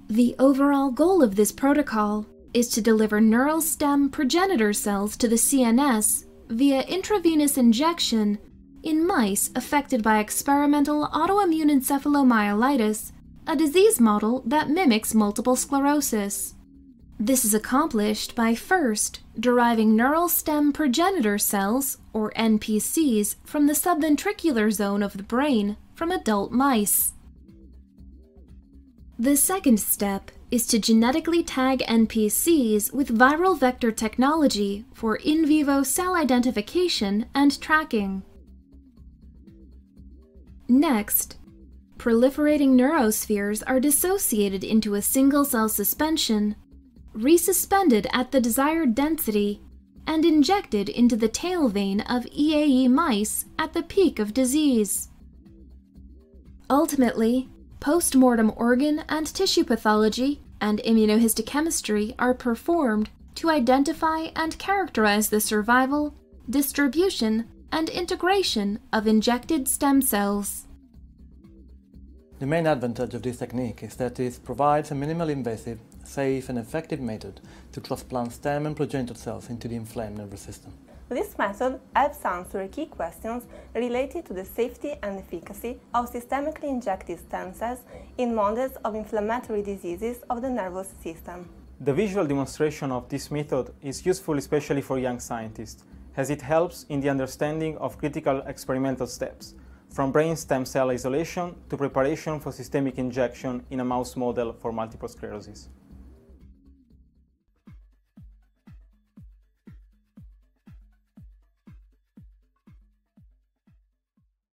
The overall goal of this protocol is to deliver neural stem progenitor cells to the CNS via intravenous injection in mice affected by experimental autoimmune encephalomyelitis, a disease model that mimics multiple sclerosis. This is accomplished by first deriving neural stem progenitor cells, or NPCs, from the subventricular zone of the brain from adult mice. The second step is to genetically tag NPCs with viral vector technology for in vivo cell identification and tracking. Next, proliferating neurospheres are dissociated into a single-cell suspension, resuspended at the desired density, and injected into the tail vein of EAE mice at the peak of disease. Ultimately, post-mortem organ and tissue pathology and immunohistochemistry are performed to identify and characterize the survival, distribution, and integration of injected stem cells. The main advantage of this technique is that it provides a minimally invasive, safe and effective method to transplant stem and progenitor cells into the inflamed nervous system. This method helps answer key questions related to the safety and efficacy of systemically injected stem cells in models of inflammatory diseases of the nervous system. The visual demonstration of this method is useful especially for young scientists, as it helps in the understanding of critical experimental steps, from brain stem cell isolation to preparation for systemic injection in a mouse model for multiple sclerosis.